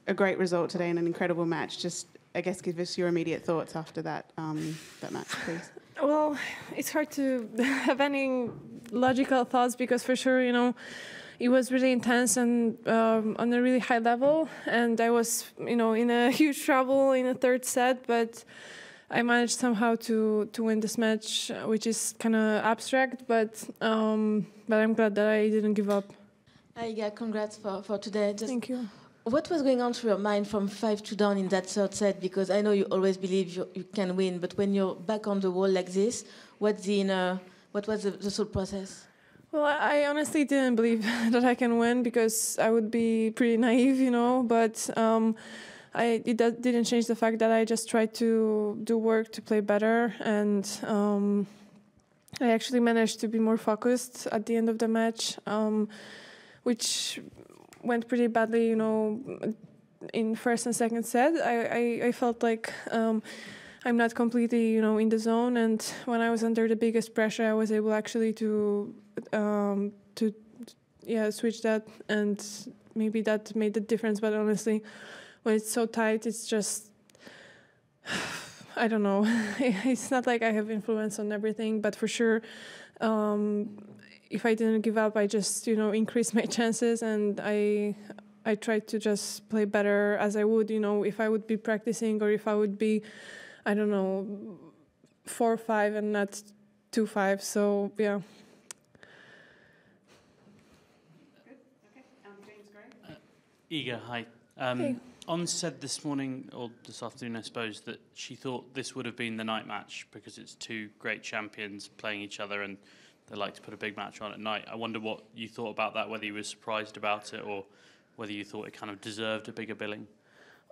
a great result today and an incredible match. Just, I guess, give us your immediate thoughts after that that match, please. Well, it's hard to have any logical thoughts because for sure, it was really intense and on a really high level. And I was, in a huge trouble in the third set, but I managed somehow to win this match, which is kind of abstract, but I'm glad that I didn't give up. Iga, congrats for today. Thank you. What was going on through your mind from 5-2 down in that third set? Because I know you always believe you can win, but when you're back on the wall like this, what was the thought process? Well, I honestly didn't believe that I can win because I would be pretty naive, but it didn't change the fact that I just tried to do work to play better, and I actually managed to be more focused at the end of the match, which went pretty badly, in first and second set. I felt like I'm not completely, in the zone, and when I was under the biggest pressure, I was able actually to switch that, and maybe that made the difference. But honestly, when it's so tight, it's just, I don't know. It's not like I have influence on everything, but for sure, if I didn't give up, I just, increased my chances, and I tried to just play better as I would, if I would be practicing, or if I would be, I don't know, 4-5 and not 2-5. So yeah. Good. Okay. James Gray. Iga, hi. Hey. On said this morning, or this afternoon, I suppose, that she thought this would have been the night match because it's two great champions playing each other and they like to put a big match on at night. I wonder what you thought about that, whether you were surprised about it or whether you thought it kind of deserved a bigger billing.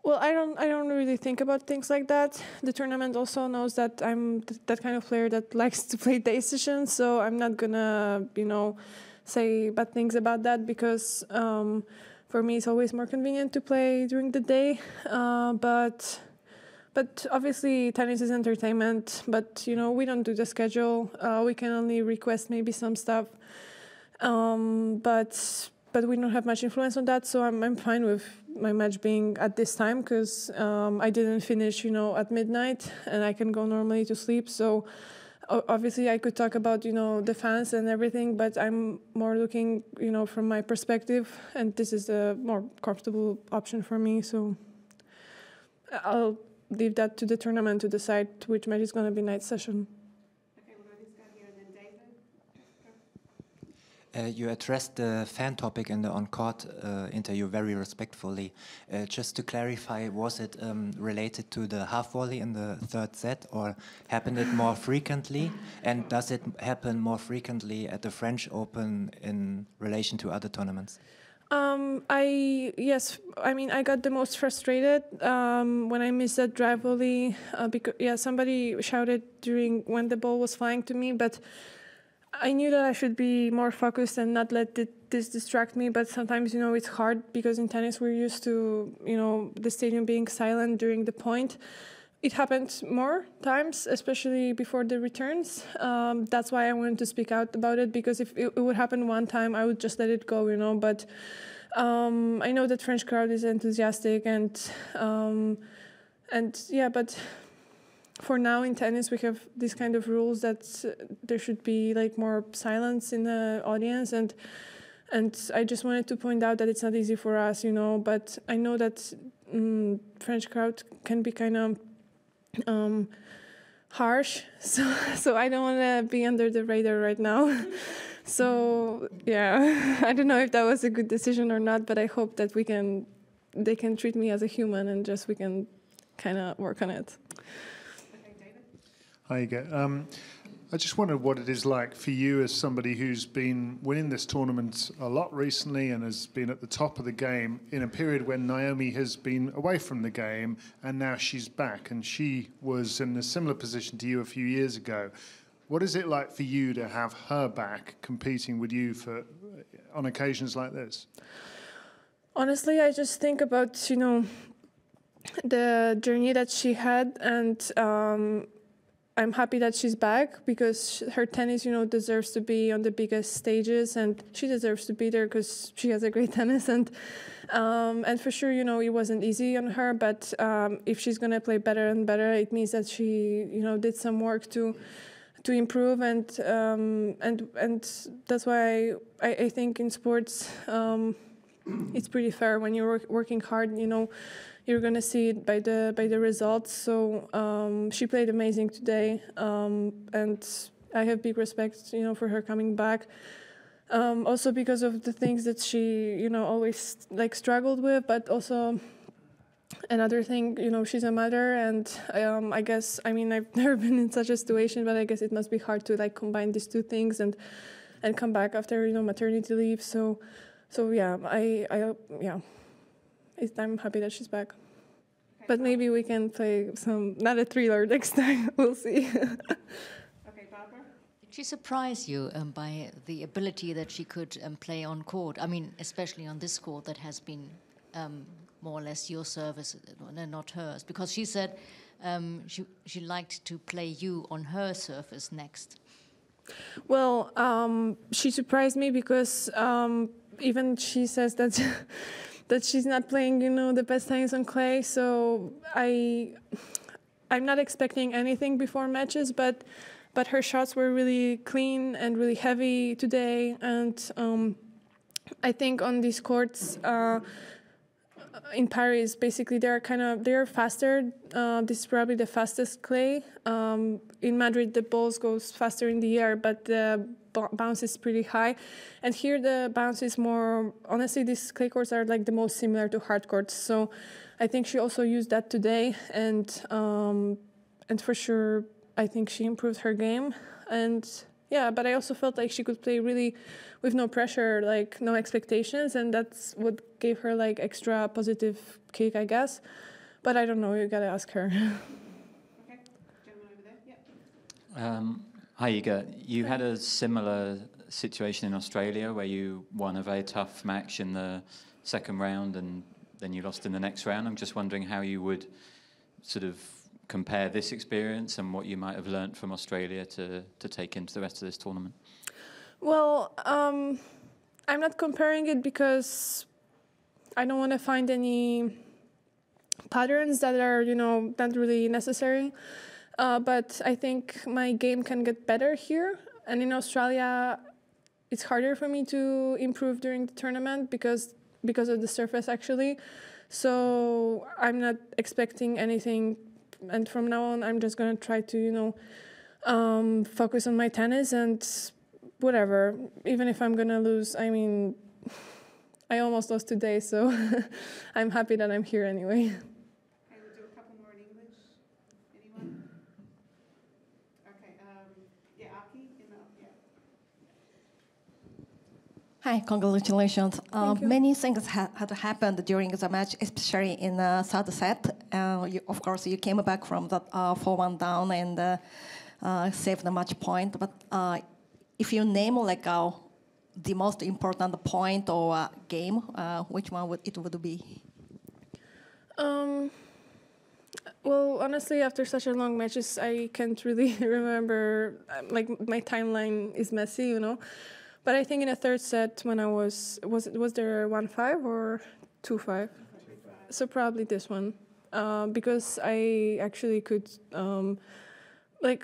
Well, I don't really think about things like that. The tournament also knows that I'm that kind of player that likes to play day sessions, so I'm not gonna, say bad things about that because for me it's always more convenient to play during the day. But obviously tennis is entertainment. But we don't do the schedule. We can only request maybe some stuff. But we don't have much influence on that, so I'm fine with my match being at this time because I didn't finish, at midnight, and I can go normally to sleep. So obviously I could talk about, the fans and everything, but I'm more looking, from my perspective, and this is the more comfortable option for me. So I'll leave that to the tournament to decide which match is going to be night session. You addressed the fan topic in the on-court interview very respectfully. Just to clarify, was it related to the half volley in the third set, or happened it more frequently? And does it happen more frequently at the French Open in relation to other tournaments? Yes, I got the most frustrated when I missed that drive volley because somebody shouted when the ball was flying to me, but I knew that I should be more focused and not let this distract me, but sometimes, it's hard because in tennis we're used to, the stadium being silent during the point. It happened more times, especially before the returns. That's why I wanted to speak out about it, because if it would happen one time, I would just let it go, but I know that French crowd is enthusiastic but for now in tennis we have these kind of rules that there should be more silence in the audience, and I just wanted to point out that it's not easy for us, but I know that French crowd can be kind of harsh, so I don't want to be under the radar right now. So yeah, I don't know if that was a good decision or not, but I hope that they can treat me as a human and we can kind of work on it. Hi, Iga. I just wondered what it is like for you as somebody who's been winning this tournament a lot recently and has been at the top of the game in a period when Naomi has been away from the game and now she's back, and she was in a similar position to you a few years ago. What is it like for you to have her back competing with you on occasions like this? Honestly, I just think about, the journey that she had, and I'm happy that she's back because her tennis, deserves to be on the biggest stages, and she deserves to be there because she has a great tennis. And for sure, it wasn't easy on her. But if she's gonna play better and better, it means that she, did some work to improve. And that's why I think in sports, it's pretty fair when you're working hard. You're gonna see it by the results. So she played amazing today, and I have big respect, for her coming back. Also because of the things that she, always struggled with, but also another thing, she's a mother, and I guess, I've never been in such a situation, but I guess it must be hard to combine these two things and come back after maternity leave. So yeah, I'm happy that she's back. But maybe we can play not a thriller next time. We'll see. Okay, Barbara? Did she surprise you by the ability that she could play on court? Especially on this court that has been more or less your service and not hers. Because she said she liked to play you on her surface next. Well, she surprised me because even she says that that she's not playing, the best tennis on clay. So I'm not expecting anything before matches, but her shots were really clean and really heavy today. And I think on these courts in Paris, basically they're faster. This is probably the fastest clay. In Madrid, the balls goes faster in the air, but the bounce is pretty high. And here the bounce is more, honestly, these clay courts are the most similar to hard courts. So I think she also used that today. And for sure, I think she improved her game. And yeah, but I also felt like she could play really with no pressure, no expectations. And that's what gave her extra positive kick, I guess. But I don't know, you gotta ask her. Okay, gentleman over there, yeah. Hi, Iga. You had a similar situation in Australia where you won a very tough match in the second round and then you lost in the next round. I'm just wondering how you would sort of compare this experience and what you might have learnt from Australia to take into the rest of this tournament. Well, I'm not comparing it because I don't want to find any patterns that are, not really necessary. But I think my game can get better here. And in Australia, it's harder for me to improve during the tournament because of the surface, actually. So I'm not expecting anything. And from now on, I'm just going to try to, focus on my tennis and whatever. Even if I'm going to lose, I almost lost today, so I'm happy that I'm here anyway. Okay, we'll do a couple more in English. Anyone? Okay, yeah, Aki, yeah. Hi, congratulations. Thank you. Many things had happened during the match, especially in the third set. Of course, you came back from that 4-1 down and saved the match point. But if you name the most important point or game, which one would it be? Well, honestly, after such a long matches, I can't really remember. My timeline is messy, But I think in a third set, when I was there 1-5 or 2-5? So probably this one, because I actually could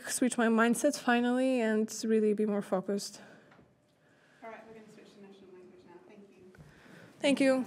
switch my mindset finally and really be more focused. All right, we're going to switch to national language now. Thank you. Thank you.